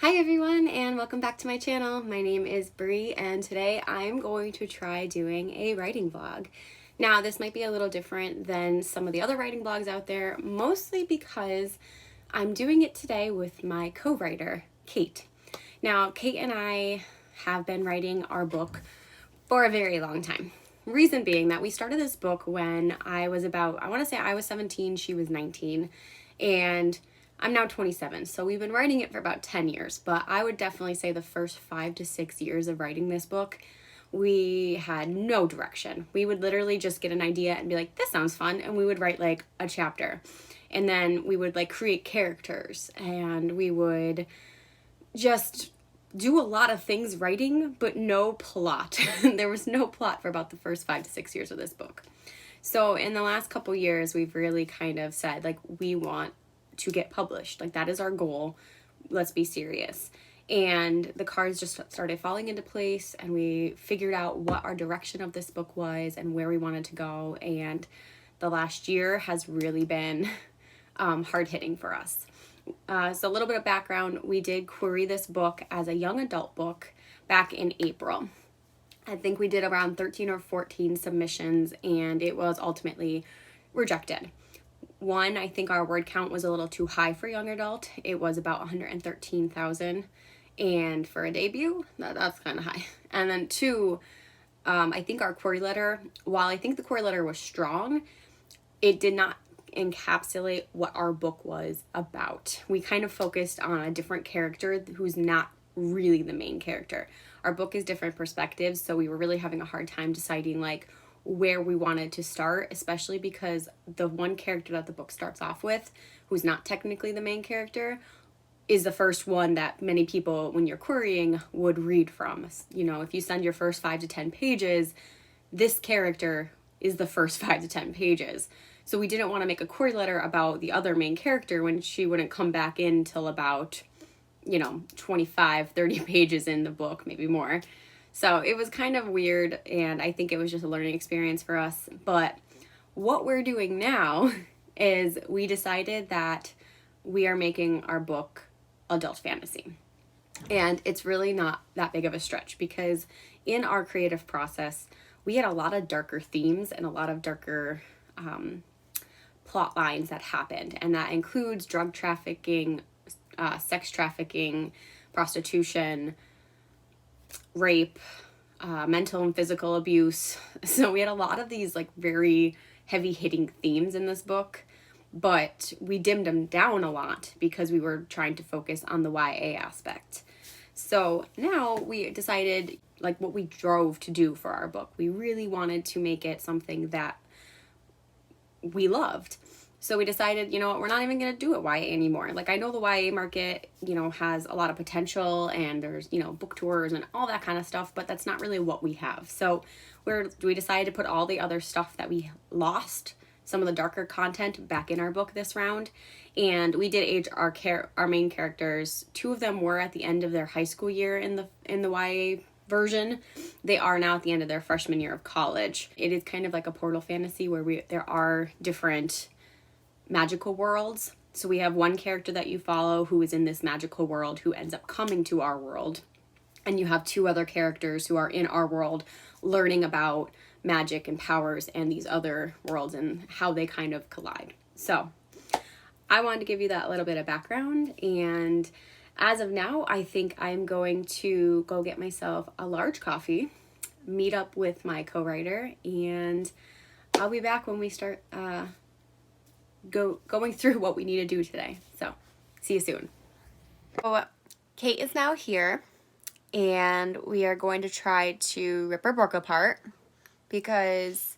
Hi everyone and welcome back to my channel. My name is Bree and today I'm going to try doing a writing vlog. Now this might be a little different than some of the other writing vlogs out there, mostly because I'm doing it today with my co-writer, Kait. Now Kait and I have been writing our book for a very long time. Reason being that we started this book when I was about, I want to say I was 17, she was 19, and I'm now 27, so we've been writing it for about 10 years, but I would definitely say the first 5 to 6 years of writing this book, we had no direction. We would literally just get an idea and be like, this sounds fun, and we would write like a chapter. And then we would like create characters, and we would just do a lot of things writing, but no plot. There was no plot for about the first 5 to 6 years of this book. So in the last couple years, we've really kind of said, like, we want to get published. Like, that is our goal. Let's be serious. And the cards just started falling into place, and we figured out what our direction of this book was and where we wanted to go. And the last year has really been hard-hitting for us. So a little bit of background, we did query this book as a young adult book back in April. I think we did around 13 or 14 submissions, and it was ultimately rejected. One, I think our word count was a little too high for young adult. It was about 113,000. And for a debut, that's kind of high. And then two, I think our query letter, while I think the query letter was strong, it did not encapsulate what our book was about. We kind of focused on a different character who's not really the main character. Our book is different perspectives, so we were really having a hard time deciding like where we wanted to start, especially because the one character that the book starts off with, who's not technically the main character, is the first one that many people, when you're querying, would read from. You know, if you send your first 5 to 10 pages, this character is the first 5 to 10 pages. So we didn't want to make a query letter about the other main character when she wouldn't come back in till about, 25, 30 pages in the book, maybe more. So it was kind of weird, and I think it was just a learning experience for us. But what we're doing now is we decided that we are making our book adult fantasy. And it's really not that big of a stretch, because in our creative process, we had a lot of darker themes and a lot of darker plot lines that happened. And that includes drug trafficking, sex trafficking, prostitution, rape, mental and physical abuse. So we had a lot of these like very heavy hitting themes in this book, but we dimmed them down a lot because we were trying to focus on the YA aspect. So now we decided like what we drove to do for our book. We really wanted to make it something that we loved. So we decided, you know what, we're not even going to do it YA anymore. Like, I know the YA market, has a lot of potential, and there's, book tours and all that kind of stuff, but that's not really what we have. So we decided to put all the other stuff that we lost, some of the darker content, back in our book this round. And we did age our main characters. 2 of them were at the end of their high school year in the YA version. They are now at the end of their freshman year of college. It is kind of like a portal fantasy where there are different magical worlds. So we have one character that you follow who is in this magical world who ends up coming to our world. And you have 2 other characters who are in our world learning about magic and powers and these other worlds and how they kind of collide. So I wanted to give you that little bit of background, and as of now, I think I'm going to go get myself a large coffee, meet up with my co-writer, and I'll be back when we start going through what we need to do today. So see you soon. So Kait is now here, and we are going to try to rip our book apart, because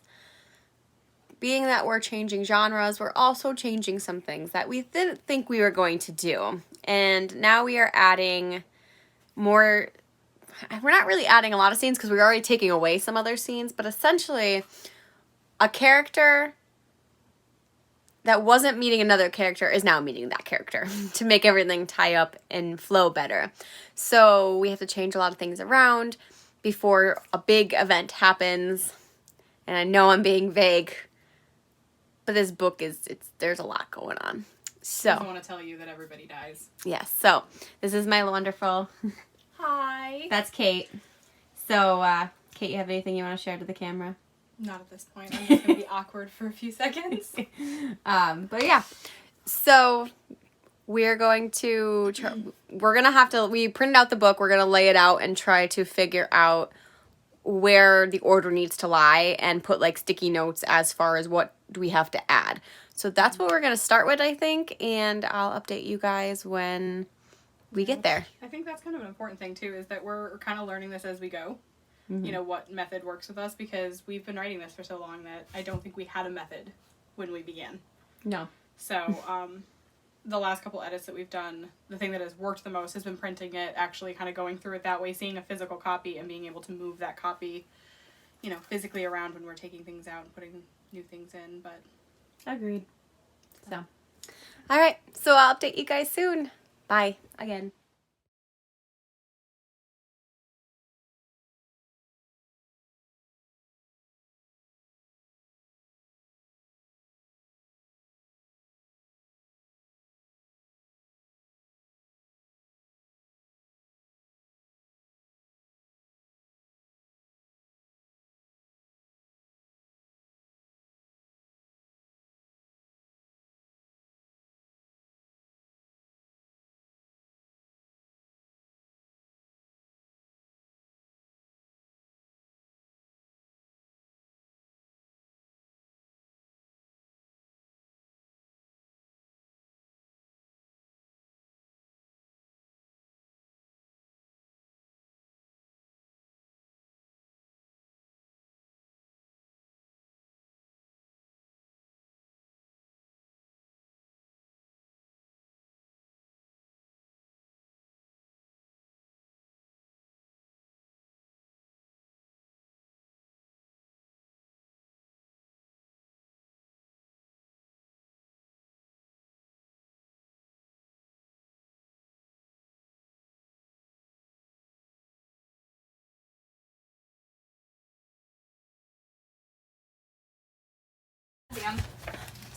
being that we're changing genres, we're also changing some things that we didn't think we were going to do. And now we are adding more. We're not really adding a lot of scenes because we're already taking away some other scenes, but essentially a character that wasn't meeting another character is now meeting that character to make everything tie up and flow better. So we have to change a lot of things around before a big event happens. And I know I'm being vague, but this book there's a lot going on. So I want to tell you that everybody dies. Yes. So this is my wonderful. Hi. That's Kate. So, Kate, you have anything you want to share to the camera? Not at this point. I'm just gonna be awkward for a few seconds. But yeah. So we're going to. We're gonna have to. We printed out the book. We're gonna lay it out and try to figure out where the order needs to lie and put like sticky notes as far as what do we have to add. So that's what we're going to start with, I think, and I'll update you guys when we get there. I think that's kind of an important thing too, is that we're kind of learning this as we go. Mm-hmm. You know, what method works with us, because we've been writing this for so long that I don't think we had a method when we began. No. So, the last couple edits that we've done, the thing that has worked the most has been printing it, actually kind of going through it that way, seeing a physical copy and being able to move that copy, you know, physically around when we're taking things out and putting new things in, but... Agreed. So. All right. So I'll update you guys soon. Bye. Again.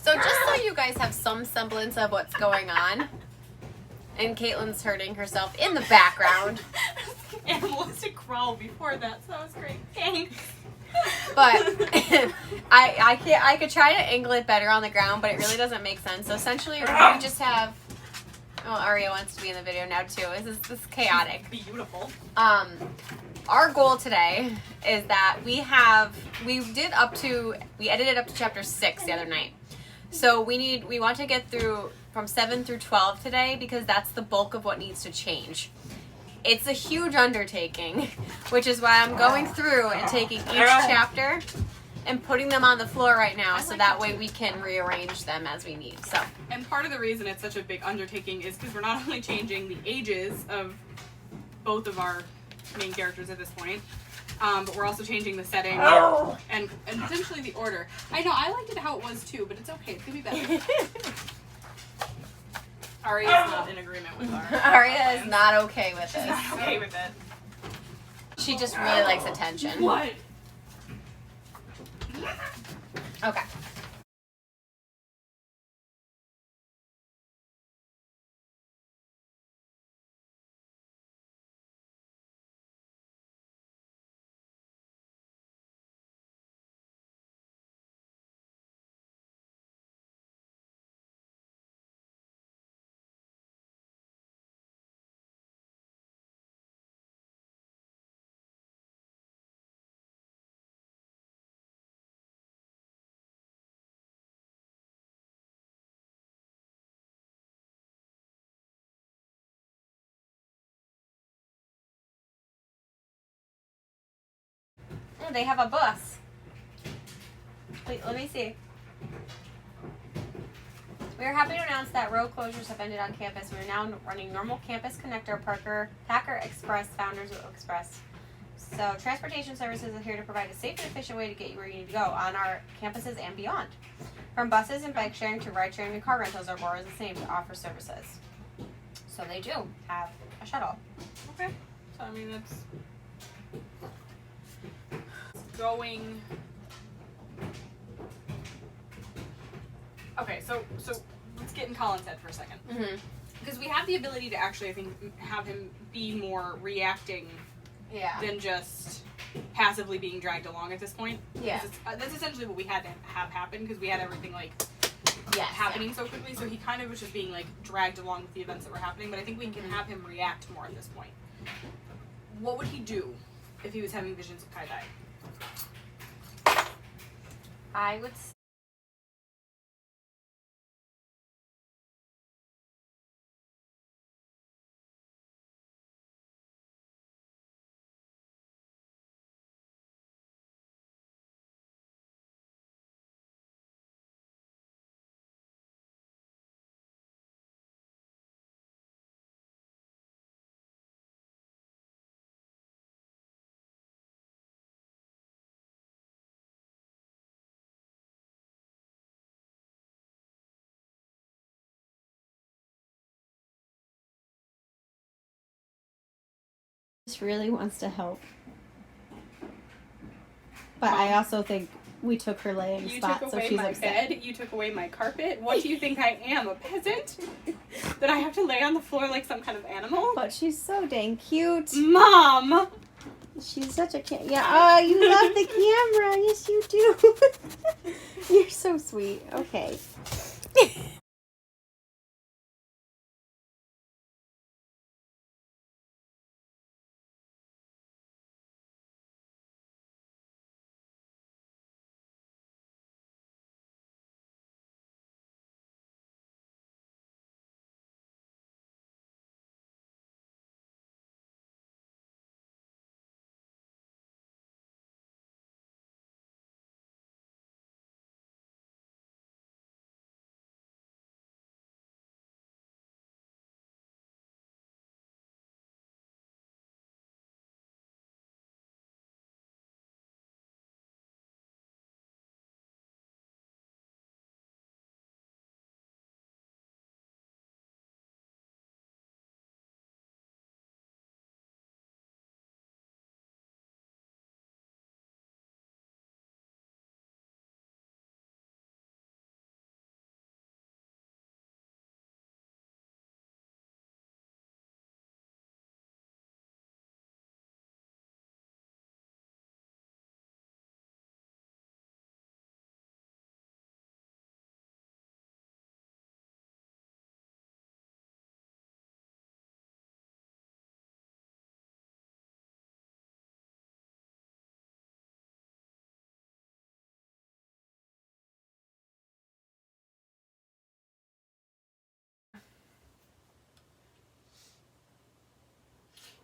So just so you guys have some semblance of what's going on, and Caitlin's hurting herself in the background. Animals to crawl before that, so that was great. Thanks. But I could try to angle it better on the ground, but it really doesn't make sense. So essentially, we just have. Oh, Arya wants to be in the video now too. This is chaotic. Beautiful. Our goal today is that we edited up to chapter 6 the other night. So we want to get through from 7 through 12 today, because that's the bulk of what needs to change. It's a huge undertaking, which is why I'm going through and taking each chapter and putting them on the floor right now, so that way we can rearrange them as we need. So. And part of the reason it's such a big undertaking is because we're not only changing the ages of both of our main characters at this point, but we're also changing the setting and essentially the order. I know, I liked it how it was too, but it's okay. It's gonna be better. Arya is not in agreement with our Arya is not okay with this. She's not okay with it. She just really likes attention. What? Okay. Oh, they have a bus. Wait, let me see. We are happy to announce that road closures have ended on campus. We are now running normal campus connector, Packer Express, Founders Express. So transportation services are here to provide a safe and efficient way to get you where you need to go on our campuses and beyond. From buses and bike sharing to ride sharing and car rentals, our board is the same to offer services. So they do have a shuttle. Okay. So I mean, it's going. Okay, so let's get in Colin's head for a second. Mm-hmm. Because we have the ability to actually, I think, have him be more reacting than just passively being dragged along at this point. Yeah. That's essentially what we had to have happen, because we had everything, like, happening so quickly, so he kind of was just being, like, dragged along with the events that were happening, but I think we can have him react more at this point. What would he do if he was having visions of Kait? I would just really wants to help. But I also think we took her laying spot, so she's upset. Bed, you took away my carpet. What do you think I am, a peasant? That I have to lay on the floor like some kind of animal? But she's so dang cute. Mom! She's such a yeah. Oh, you love the camera. Yes, you do. You're so sweet. Okay.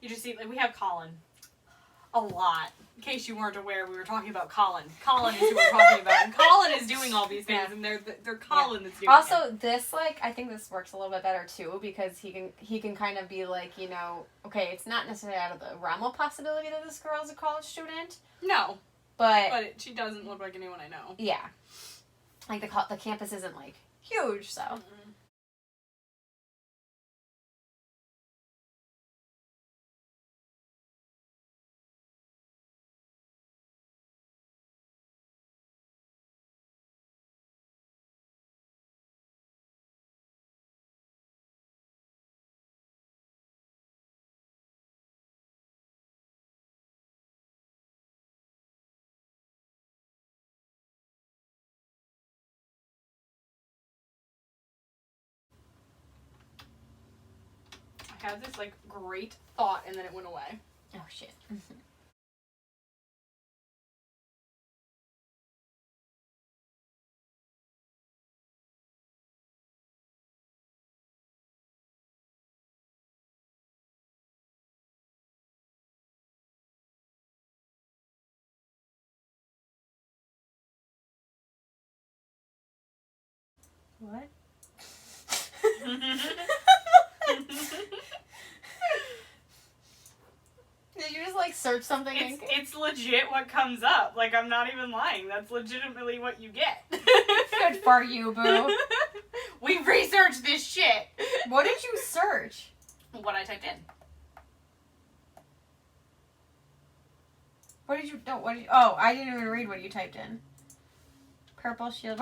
You just see, like, we have Colin. A lot. In case you weren't aware, we were talking about Colin. Colin is who we're talking about. And Colin is doing all these things, and they're Colin that's doing also it. this, like, I think this works a little bit better too, because he can kind of be like, you know, okay, it's not necessarily out of the realm of possibility that this girl's a college student. No. But She doesn't look like anyone I know. yeah, like the campus isn't like huge, so. Mm-mm. I had this, like, great thought, and then it went away. Oh shit. What? Did you just like search something? It's legit what comes up. Like, I'm not even lying. That's legitimately what you get. Good for you, boo. We researched this shit. What did you search? What I typed in. What did you? No, what did you? Oh, I didn't even read what you typed in. Purple shield.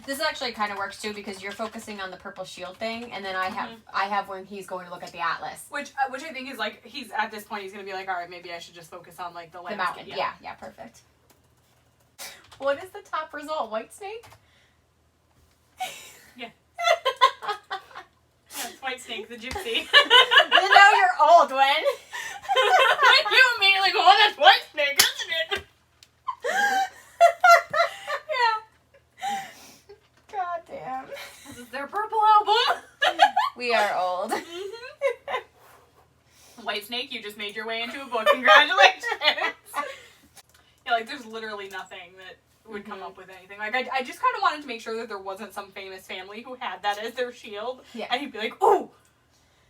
This actually kind of works too because you're focusing on the purple shield thing, and then I have when he's going to look at the atlas. Which I think is like, he's at this point, he's going to be like, all right, maybe I should just focus on like the mountain. Yeah, perfect. What is the top result? White snake? Yeah. Yeah, it's White Snake, the gypsy. You know you're old, Wen. You immediately go, oh, that's White Snake, isn't it? Yeah. God damn. This is their purple album. We are old. White Snake, you just made your way into a book. Congratulations. Yeah, like there's literally nothing that would come up with anything. Like I just kind of wanted to make sure that there wasn't some famous family who had that as their shield. Yeah. And he'd be like, "Ooh,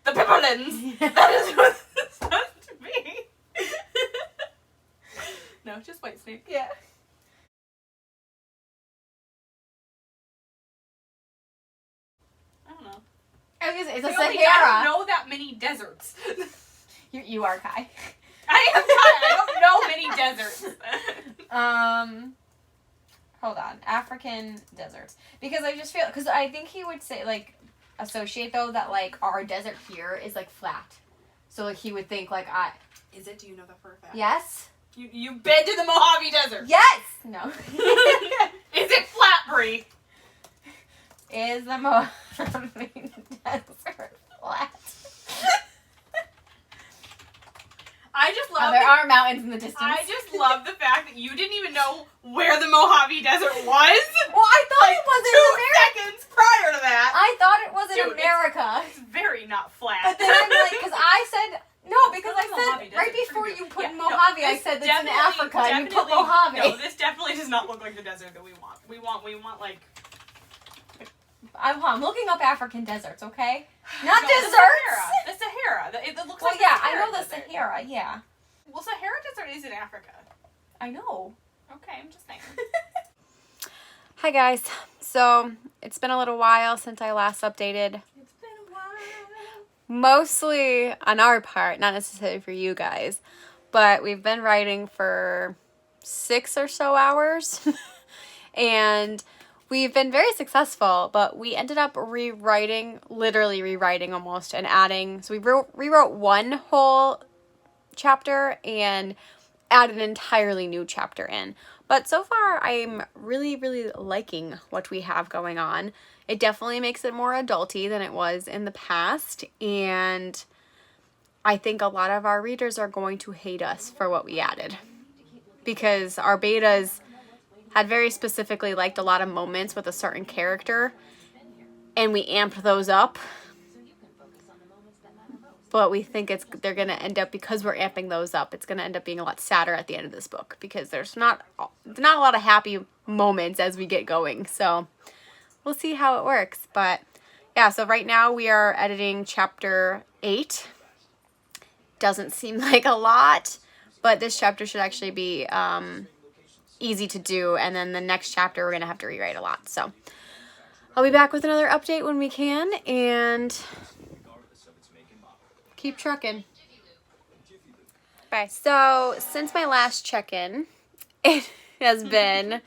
the Pipperlins. That is what it's supposed to be." No, just White Snake. Yeah. I don't know. It's a I Sahara. don't know that many deserts. You are Kai. I am not. I don't know many deserts. Hold on. African deserts. Because I just feel, because I think he would say, like, associate, though, that, like, our desert here is, like, flat. So, like, he would think, like, Is it? Do you know that for a fact? Yes? You've been to the Mojave Desert. Yes! No. Is it flat, Brie? Is the Mojave desert flat? I just love There are mountains in the distance. I just love the fact that you didn't even know where the Mojave Desert was. Well, I thought it was in America. 2 seconds prior to that. I thought it was in Dude, America. It's very not flat. But then I'm like, because I said, no, because I Mojave said, right Desert. before you put Yeah, Mojave, no, I this said that's in Africa, and you put definitely- Mojave. No, this definitely does not look like the desert that we want. We want like... I'm looking up African deserts, okay? Not No, deserts! The Sahara. It looks Well, like yeah, the I Sahara know the Desert. Sahara, yeah. Well, Sahara Desert is in Africa. I know. Okay, I'm just saying. Hi, guys. So, it's been a little while since I last updated. It's been a while. Mostly on our part, not necessarily for you guys. But we've been writing for 6 or so hours. And we've been very successful, but we ended up literally rewriting almost, and adding. So we rewrote one whole chapter and added an entirely new chapter in. But so far, I'm really, really liking what we have going on. It definitely makes it more adulty than it was in the past, and I think a lot of our readers are going to hate us for what we added, because our betas had very specifically liked a lot of moments with a certain character, and we amped those up. But we think they're going to end up, because we're amping those up, it's going to end up being a lot sadder at the end of this book, because there's not a lot of happy moments as we get going. So we'll see how it works. But yeah, so right now we are editing chapter 8. Doesn't seem like a lot, but this chapter should actually be easy to do. And then the next chapter we're going to have to rewrite a lot. So I'll be back with another update when we can, and keep trucking. Bye. So, since my last check-in, it has been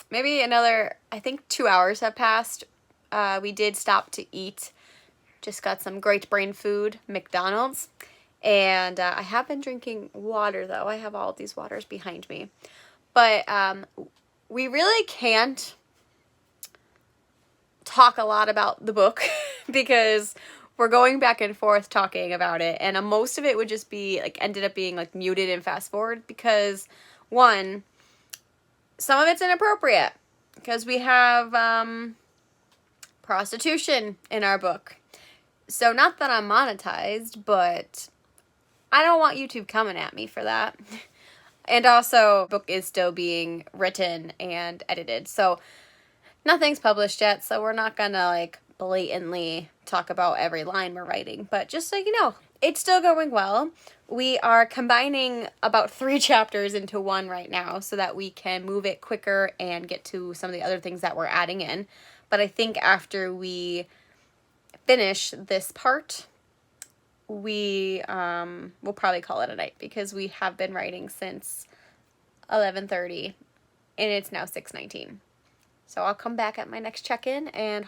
maybe another, I think 2 hours have passed. We did stop to eat. Just got some great brain food, McDonald's. And I have been drinking water, though. I have all of these waters behind me. But we really can't talk a lot about the book because we're going back and forth talking about it, and most of it would just be, like, ended up being, like, muted and fast forward because, one, some of it's inappropriate because we have prostitution in our book. So, not that I'm monetized, but I don't want YouTube coming at me for that. And also, the book is still being written and edited, so nothing's published yet, so we're not gonna, like, blatantly talk about every line we're writing, but just so you know, it's still going well. We are combining about 3 chapters into one right now so that we can move it quicker and get to some of the other things that we're adding in. But I think after we finish this part, we will probably call it a night because we have been writing since 11:30 and it's now 6:19. So I'll come back at my next check-in and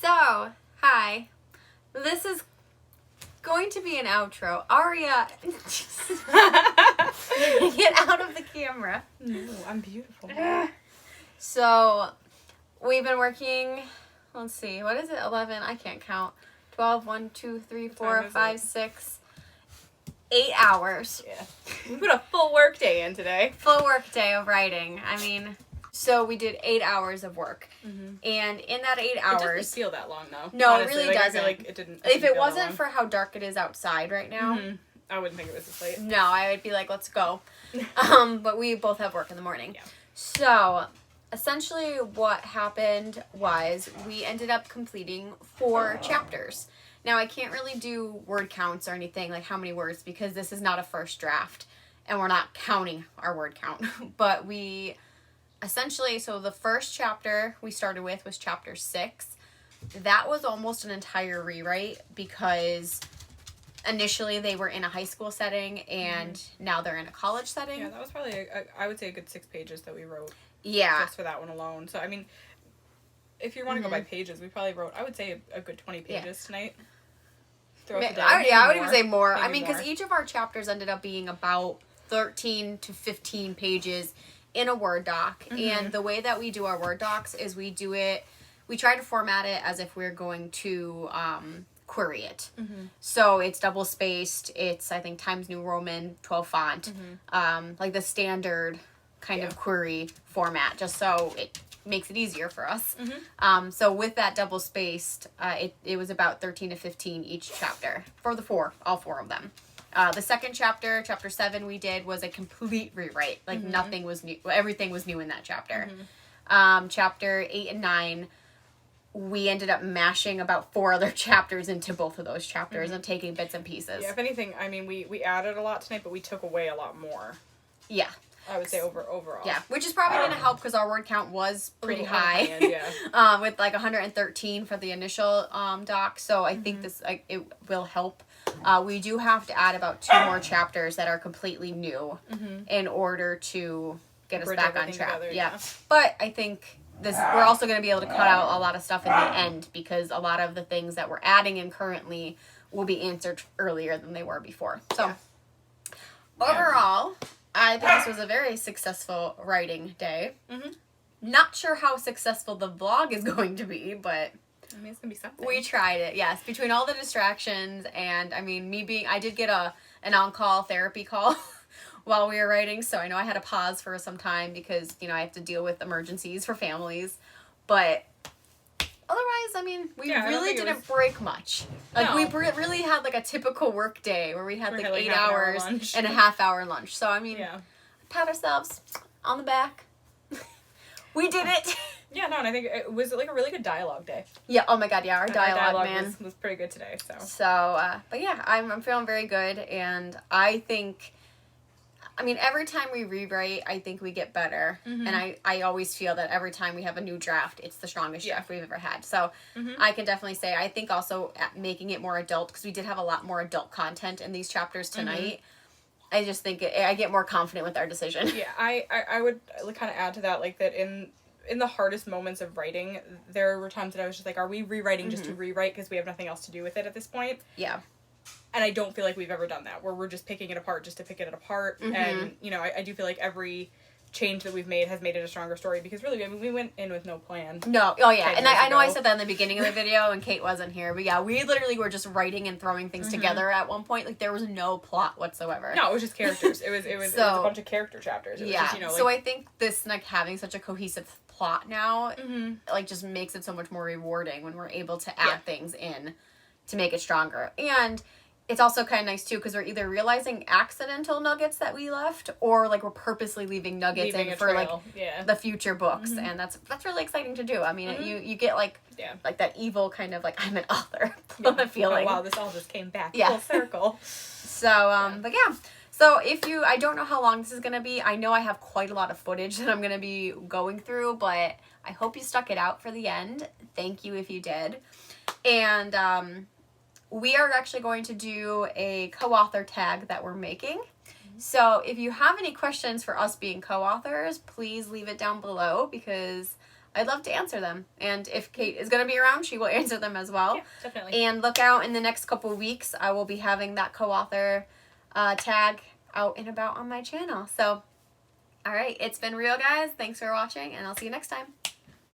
So, hi. This is going to be an outro. Arya, get out of the camera. No, I'm beautiful. So, we've been working, let's see, what is it? 11? I can't count. 12, 1, 2, 3, 4, 5, 6, 8 hours. Yeah. We put a full work day in today. Full work day of writing. I mean, so we did 8 hours of work. Mm-hmm. And in that 8 It hours... doesn't feel that long, though. No, honestly. it really doesn't. I feel like it didn't If it feel wasn't that long. for how dark it is outside right now, I wouldn't think it was this late. no, I would be like, let's go. But we both have work in the morning. Yeah. So, essentially what happened was we ended up completing 4 chapters. Now, I can't really do word counts or anything, like how many words, because this is not a first draft, and we're not counting our word count. But we essentially, so the first chapter we started with was chapter 6. That was almost an entire rewrite because initially they were in a high school setting and now they're in a college setting. Yeah, that was probably, I would say, a good 6 pages that we wrote. Yeah. Just for that one alone. So, I mean, if you want to go by pages, we probably wrote, I would say, a good 20 pages tonight. Throughout the day. I would even say more. Maybe I mean, because more. each of our chapters ended up being about 13 to 15 pages in a Word doc. And the way that we do our Word docs is we try to format it as if we're going to query it. So it's double spaced. It's, I think, Times New Roman 12 font. Like the standard kind of query format, just so it makes it easier for us. So with that double spaced, it was about 13 to 15 each chapter for all 4 of them. The second chapter, chapter 7 we did was a complete rewrite. Like nothing was new. Everything was new in that chapter. Chapter 8 and 9, we ended up mashing about 4 other chapters into both of those chapters and taking bits and pieces. Yeah, if anything, I mean, we added a lot tonight, but we took away a lot more. Yeah. I would say overall. Yeah, which is probably going to help because our word count was pretty high. End, yeah. With like 113 for the initial doc. So I think this it will help. We do have to add about 2 more chapters that are completely new in order to get us back on track. Together, yeah. But I think we're also going to be able to cut out a lot of stuff in the end because a lot of the things that we're adding in currently will be answered earlier than they were before. So overall, I think this was a very successful writing day. Not sure how successful the vlog is going to be, but I mean, it's gonna be something. we tried it. Yes, between all the distractions and I mean, I did get an on-call therapy call while we were writing, so I know I had to pause for some time because I have to deal with emergencies for families, but otherwise, I mean, we really didn't break much. Like, we really had, like, a typical work day where we had, like, 8 hours and a half-hour lunch. So, I mean, pat ourselves on the back. We did it. Yeah, no, and I think it was, like, a really good dialogue day. Yeah, oh my god, yeah, our dialogue, man. Was pretty good today, so. So, but yeah, I'm feeling very good, and I think... I mean, every time we rewrite, I think we get better. And I always feel that every time we have a new draft, it's the strongest draft we've ever had. So I can definitely say, I think also at making it more adult, because we did have a lot more adult content in these chapters tonight. I just think I get more confident with our decision. Yeah, I would kind of add to that, like, that in the hardest moments of writing, there were times that I was just like, are we rewriting just to rewrite because we have nothing else to do with it at this point? Yeah. And I don't feel like we've ever done that, where we're just picking it apart just to pick it apart. And, I do feel like every change that we've made has made it a stronger story, because really, I mean, we went in with no plan. No, oh yeah, and I know I said that in the beginning of the video and Kate wasn't here, but yeah, we literally were just writing and throwing things together at one point. Like, there was no plot whatsoever. No, it was just characters. It was a bunch of character chapters. It was just, like, so I think this, like, having such a cohesive plot now, like, just makes it so much more rewarding when we're able to add things in to make it stronger. And it's also kind of nice, too, because we're either realizing accidental nuggets that we left, or, like, we're purposely leaving nuggets in for, like, the future books. And that's really exciting to do. I mean, you get, like, like that evil kind of, like, I'm an author feeling. Oh, wow, this all just came back full circle. So, but yeah. So I don't know how long this is going to be. I know I have quite a lot of footage that I'm going to be going through, but I hope you stuck it out for the end. Thank you if you did. And, we are actually going to do a co-author tag that we're making. So if you have any questions for us being co-authors, please leave it down below, because I'd love to answer them. And if Kate is going to be around, she will answer them as well. Yeah, definitely. And look out in the next couple of weeks. I will be having that co-author tag out and about on my channel. So, all right, it's been real, guys. Thanks for watching, and I'll see you next time.